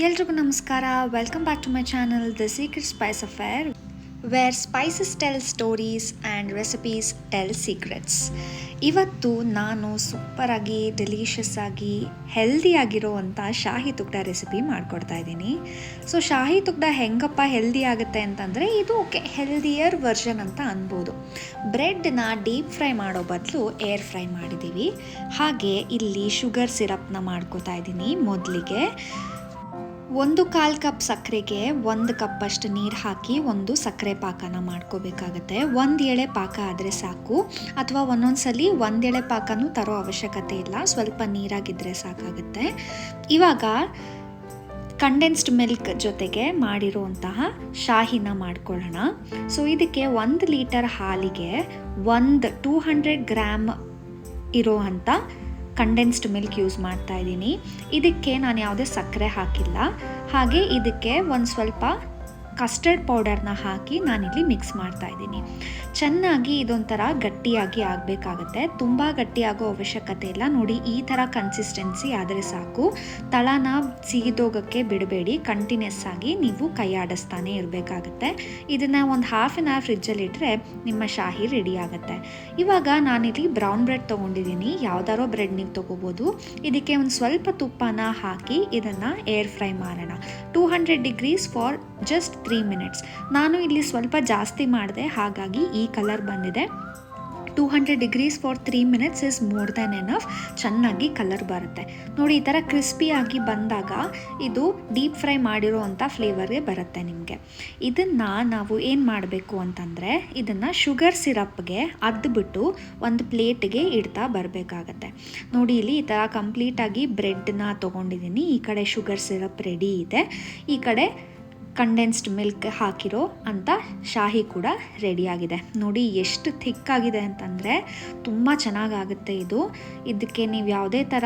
ಎಲ್ರಿಗೂ ನಮಸ್ಕಾರ. Welcome back to my channel the secret spice affair, where spices tell stories and recipes tell secrets. ಇವತ್ತು ನಾನು ಸೂಪರಾಗಿ delicious ಆಗಿ ಹೆಲ್ದಿಯಾಗಿರೋ ಅಂಥ ಶಾಹಿ ತುಗ್ಡ ರೆಸಿಪಿ ಮಾಡ್ಕೊಡ್ತಾ ಇದ್ದೀನಿ. ಸೊ ಶಾಹಿ ತುಗ್ಡ ಹೆಂಗಪ್ಪ ಹೆಲ್ದಿ ಆಗುತ್ತೆ ಅಂತಂದರೆ ಇದು ಹೆಲ್ದಿಯರ್ ವರ್ಷನ್ ಅಂತ ಅನ್ಬೋದು. ಬ್ರೆಡ್ನ ಡೀಪ್ ಫ್ರೈ ಮಾಡೋ ಬದಲು ಏರ್ ಫ್ರೈ ಮಾಡಿದ್ದೀವಿ. ಹಾಗೆ ಇಲ್ಲಿ ಶುಗರ್ ಸಿರಪ್ನ ಮಾಡ್ಕೋತಾ ಇದ್ದೀನಿ. ಮೊದಲಿಗೆ 1/4 ಕಪ್ ಸಕ್ಕರೆಗೆ 1 ಕಪ್ಪಷ್ಟು ನೀರು ಹಾಕಿ ಒಂದು ಸಕ್ಕರೆ ಪಾಕನ ಮಾಡ್ಕೋಬೇಕಾಗತ್ತೆ. 1 ಎಳೆ ಪಾಕ ಆದರೆ ಸಾಕು, ಅಥವಾ ಒಂದೊಂದ್ಸಲಿ 1 ಎಳೆ ಪಾಕನೂ ತರೋ ಅವಶ್ಯಕತೆ ಇಲ್ಲ, ಸ್ವಲ್ಪ ನೀರಾಗಿದ್ದರೆ ಸಾಕಾಗುತ್ತೆ. ಇವಾಗ ಕಂಡೆನ್ಸ್ಡ್ ಮಿಲ್ಕ್ ಜೊತೆಗೆ ಮಾಡಿರುವಂತಹ ಶಾಹಿನ ಮಾಡ್ಕೊಳ್ಳೋಣ. ಸೊ ಇದಕ್ಕೆ 1 ಲೀಟರ್ ಹಾಲಿಗೆ 200 ಗ್ರಾಮ್ ಇರೋ ಅಂಥ ಕಂಡೆನ್ಸ್ಡ್ ಮಿಲ್ಕ್ ಯೂಸ್ ಮಾಡ್ತಾ ಇದ್ದೀನಿ. ಇದಕ್ಕೆ ನಾನು ಯಾವುದೇ ಸಕ್ಕರೆ ಹಾಕಿಲ್ಲ. ಹಾಗೆ ಇದಕ್ಕೆ ಒಂದು ಸ್ವಲ್ಪ ಕಸ್ಟರ್ಡ್ ಪೌಡರ್ನ ಹಾಕಿ ನಾನಿಲ್ಲಿ ಮಿಕ್ಸ್ ಮಾಡ್ತಾ ಇದ್ದೀನಿ. ಚೆನ್ನಾಗಿ ಇದೊಂಥರ ಗಟ್ಟಿಯಾಗಿ ಆಗಬೇಕಾಗತ್ತೆ. ತುಂಬ ಗಟ್ಟಿಯಾಗೋ ಅವಶ್ಯಕತೆ ಇಲ್ಲ. ನೋಡಿ, ಈ ಥರ ಕನ್ಸಿಸ್ಟೆನ್ಸಿ ಆದರೆ ಸಾಕು. ತಳನ ಸಿಗಿದೋಗಕ್ಕೆ ಬಿಡಬೇಡಿ. ಕಂಟಿನ್ಯೂಸ್ ಆಗಿ ನೀವು ಕೈ ಆಡಿಸ್ತಾನೆ ಇರಬೇಕಾಗತ್ತೆ. ಇದನ್ನು ಒಂದು ಹಾಫ್ ಆನ್ ಅವರ್ ಫ್ರಿಜ್ಜಲ್ಲಿ ಇಟ್ಟರೆ ನಿಮ್ಮ ಶಾಹಿ ರೆಡಿ ಆಗುತ್ತೆ. ಇವಾಗ ನಾನಿಲ್ಲಿ ಬ್ರೌನ್ ಬ್ರೆಡ್ ತೊಗೊಂಡಿದ್ದೀನಿ. ಯಾವುದಾರೋ ಬ್ರೆಡ್ ನೀವು ತೊಗೋಬೋದು. ಇದಕ್ಕೆ ಒಂದು ಸ್ವಲ್ಪ ತುಪ್ಪನ ಹಾಕಿ ಇದನ್ನು ಏರ್ ಫ್ರೈ ಮಾಡೋಣ. 200 ಡಿಗ್ರೀಸ್ ಫಾರ್ ಜಸ್ಟ್ 3 ಮಿನಿಟ್ಸ್. ನಾನು ಇಲ್ಲಿ ಸ್ವಲ್ಪ ಜಾಸ್ತಿ ಮಾಡಿದೆ, ಹಾಗಾಗಿ ಈ ಕಲರ್ ಬಂದಿದೆ. 200 degrees for 3 minutes is more than enough. ಚೆನ್ನಾಗಿ ಕಲರ್ ಬರುತ್ತೆ ನೋಡಿ. ಈ ಥರ ಕ್ರಿಸ್ಪಿಯಾಗಿ ಬಂದಾಗ ಇದು ಡೀಪ್ ಫ್ರೈ ಮಾಡಿರೋ ಅಂಥ ಫ್ಲೇವರ್ಗೆ ಬರುತ್ತೆ ನಿಮಗೆ. ಇದನ್ನು ನಾವು ಏನು ಮಾಡಬೇಕು ಅಂತಂದರೆ, ಇದನ್ನು ಶುಗರ್ ಸಿರಪ್ಗೆ ಅದ್ಬಿಟ್ಟು ಒಂದು ಪ್ಲೇಟ್ಗೆ ಇಡ್ತಾ ಬರಬೇಕಾಗತ್ತೆ. ನೋಡಿ, ಇಲ್ಲಿ ಈ ಥರ ಕಂಪ್ಲೀಟಾಗಿ ಬ್ರೆಡ್ನ ತೊಗೊಂಡಿದ್ದೀನಿ. ಈ ಕಡೆ ಶುಗರ್ ಸಿರಪ್ ರೆಡಿ ಇದೆ, ಈ ಕಡೆ ಕಂಡೆನ್ಸ್ಡ್ ಮಿಲ್ಕ್ ಹಾಕಿರೋ ಅಂಥ ಶಾಹಿ ಕೂಡ ರೆಡಿಯಾಗಿದೆ. ನೋಡಿ ಎಷ್ಟು ಥಿಕ್ಕಾಗಿದೆ ಅಂತಂದರೆ ತುಂಬ ಚೆನ್ನಾಗಾಗುತ್ತೆ ಇದು. ಇದಕ್ಕೆ ನೀವು ಯಾವುದೇ ಥರ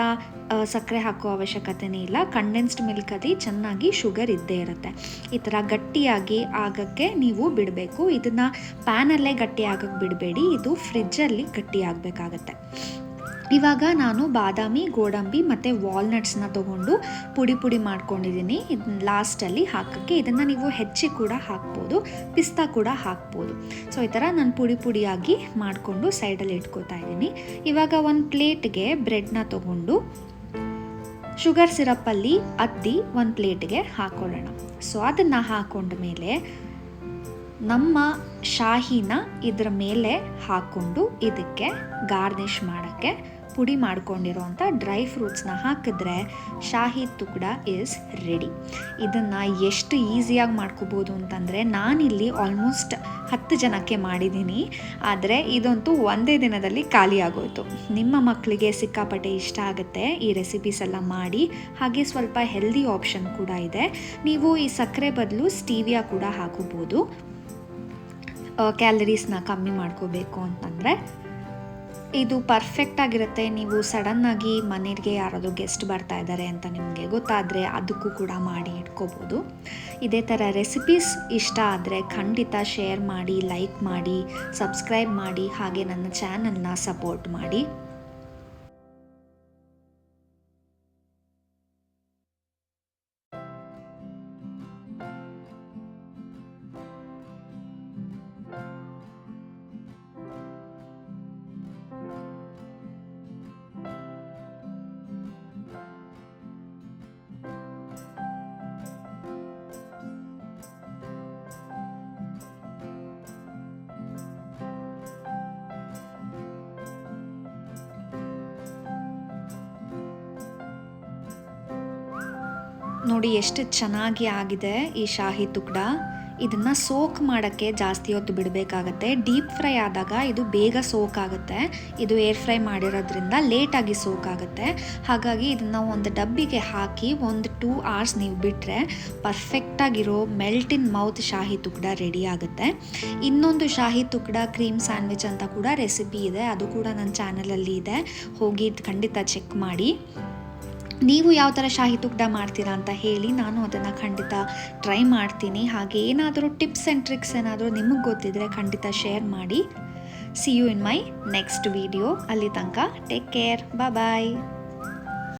ಸಕ್ಕರೆ ಹಾಕೋ ಅವಶ್ಯಕತೆನೇ ಇಲ್ಲ. ಕಂಡೆನ್ಸ್ಡ್ ಮಿಲ್ಕಲ್ಲಿ ಚೆನ್ನಾಗಿ ಶುಗರ್ ಇದ್ದೇ ಇರುತ್ತೆ. ಈ ಥರ ಗಟ್ಟಿಯಾಗಿ ಆಗೋಕ್ಕೆ ನೀವು ಬಿಡಬೇಕು. ಇದನ್ನು ಪ್ಯಾನಲ್ಲೇ ಗಟ್ಟಿ ಆಗೋಕ್ಕೆ ಬಿಡಬೇಡಿ, ಇದು ಫ್ರಿಜ್ಜಲ್ಲಿ ಗಟ್ಟಿ ಆಗಬೇಕಾಗತ್ತೆ. ಇವಾಗ ನಾನು ಬಾದಾಮಿ, ಗೋಡಂಬಿ ಮತ್ತು ವಾಲ್ನಟ್ಸ್ನ ತೊಗೊಂಡು ಪುಡಿ ಮಾಡ್ಕೊಂಡಿದ್ದೀನಿ. ಇದನ್ನ ಲಾಸ್ಟಲ್ಲಿ ಹಾಕೋಕ್ಕೆ ಇದನ್ನು ನೀವು ಹೆಚ್ಚಿ ಕೂಡ ಹಾಕ್ಬೋದು, ಪಿಸ್ತಾ ಕೂಡ ಹಾಕ್ಬೋದು. ಸೊ ಈ ಥರ ನಾನು ಪುಡಿಯಾಗಿ ಮಾಡಿಕೊಂಡು ಸೈಡಲ್ಲಿ ಇಟ್ಕೋತಾ ಇದ್ದೀನಿ. ಇವಾಗ ಒಂದು ಪ್ಲೇಟ್ಗೆ ಬ್ರೆಡ್ನ ತೊಗೊಂಡು ಶುಗರ್ ಸಿರಪ್ಪಲ್ಲಿ ಅದ್ದಿ ಒಂದು ಪ್ಲೇಟ್ಗೆ ಹಾಕ್ಕೊಳ್ಳೋಣ. ಸೊ ಅದನ್ನು ಹಾಕೊಂಡ ಮೇಲೆ ನಮ್ಮ ಶಾಹಿನ ಇದರ ಮೇಲೆ ಹಾಕ್ಕೊಂಡು ಇದಕ್ಕೆ ಗಾರ್ನಿಷ್ ಮಾಡೋಕ್ಕೆ ಪುಡಿ ಮಾಡ್ಕೊಂಡಿರೋಂಥ ಡ್ರೈ ಫ್ರೂಟ್ಸ್ನ ಹಾಕಿದ್ರೆ ಶಾಹಿ ತುಗ್ಡ ಈಸ್ ರೆಡಿ. ಇದನ್ನು ಎಷ್ಟು ಈಸಿಯಾಗಿ ಮಾಡ್ಕೋಬೋದು ಅಂತಂದರೆ, ನಾನಿಲ್ಲಿ ಆಲ್ಮೋಸ್ಟ್ 10 ಜನಕ್ಕೆ ಮಾಡಿದ್ದೀನಿ. ಆದರೆ ಇದಂತೂ ಒಂದೇ ದಿನದಲ್ಲಿ ಖಾಲಿ ಆಗೋಯ್ತು. ನಿಮ್ಮ ಮಕ್ಕಳಿಗೆ ಸಿಕ್ಕಾಪಟ್ಟೆ ಇಷ್ಟ ಆಗುತ್ತೆ ಈ ರೆಸಿಪೀಸ್ ಎಲ್ಲ ಮಾಡಿ. ಹಾಗೆ ಸ್ವಲ್ಪ ಹೆಲ್ದಿ ಆಪ್ಷನ್ ಕೂಡ ಇದೆ. ನೀವು ಈ ಸಕ್ಕರೆ ಬದಲು ಸ್ಟೀವಿಯಾ ಕೂಡ ಹಾಕೋಬೋದು, ಕ್ಯಾಲರೀಸ್ನ ಕಮ್ಮಿ ಮಾಡ್ಕೋಬೇಕು ಅಂತಂದರೆ. ಇದು ಪರ್ಫೆಕ್ಟಾಗಿರುತ್ತೆ. ನೀವು ಸಡನ್ನಾಗಿ ಮನೆಗೆ ಯಾರಾದರೂ ಗೆಸ್ಟ್ ಬರ್ತಾ ಇದ್ದಾರೆ ಅಂತ ನಿಮಗೆ ಗೊತ್ತಾದರೆ ಅದಕ್ಕೂ ಕೂಡ ಮಾಡಿ ಇಟ್ಕೋಬೋದು. ಇದೇ ಥರ ರೆಸಿಪೀಸ್ ಇಷ್ಟ ಆದರೆ ಖಂಡಿತ ಶೇರ್ ಮಾಡಿ, ಲೈಕ್ ಮಾಡಿ, ಸಬ್ಸ್ಕ್ರೈಬ್ ಮಾಡಿ, ಹಾಗೆ ನನ್ನ ಚಾನಲ್ನ ಸಪೋರ್ಟ್ ಮಾಡಿ. ನೋಡಿ ಎಷ್ಟು ಚೆನ್ನಾಗಿ ಆಗಿದೆ ಈ ಶಾಹಿ ತುಗ್ಡ. ಇದನ್ನು ಸೋಕ್ ಮಾಡೋಕ್ಕೆ ಜಾಸ್ತಿ ಹೊತ್ತು ಬಿಡಬೇಕಾಗತ್ತೆ. ಡೀಪ್ ಫ್ರೈ ಆದಾಗ ಇದು ಬೇಗ ಸೋಕ್ ಆಗುತ್ತೆ. ಇದು ಏರ್ ಫ್ರೈ ಮಾಡಿರೋದ್ರಿಂದ ಲೇಟಾಗಿ ಸೋಕ್ ಆಗುತ್ತೆ. ಹಾಗಾಗಿ ಇದನ್ನು ಒಂದು ಡಬ್ಬಿಗೆ ಹಾಕಿ 1-2 ಅವರ್ಸ್ ನೀವು ಬಿಟ್ಟರೆ ಪರ್ಫೆಕ್ಟಾಗಿರೋ ಮೆಲ್ಟ್ ಇನ್ ಮೌತ್ ಶಾಹಿ ತುಗ್ಡ ರೆಡಿ ಆಗುತ್ತೆ. ಇನ್ನೊಂದು ಶಾಹಿ ತುಗ್ಡ ಕ್ರೀಮ್ ಸ್ಯಾಂಡ್ವಿಚ್ ಅಂತ ಕೂಡ ರೆಸಿಪಿ ಇದೆ, ಅದು ಕೂಡ ನನ್ನ ಚಾನಲಲ್ಲಿ ಇದೆ, ಹೋಗಿ ಖಂಡಿತ ಚೆಕ್ ಮಾಡಿ. ನೀವು ಯಾವ ಥರ ಶಾಹಿ ತುಗ್ಡ ಮಾಡ್ತೀರಾ ಅಂತ ಹೇಳಿ, ನಾನು ಅದನ್ನು ಖಂಡಿತ ಟ್ರೈ ಮಾಡ್ತೀನಿ. ಹಾಗೆ ಏನಾದರೂ ಟಿಪ್ಸ್ ಆ್ಯಂಡ್ ಟ್ರಿಕ್ಸ್ ಏನಾದರೂ ನಿಮಗೆ ಗೊತ್ತಿದ್ದರೆ ಖಂಡಿತ ಶೇರ್ ಮಾಡಿ. See you in my next video. ಅಲ್ಲಿ ತನಕ ಟೇಕ್ ಕೇರ್, ಬಾಯ್.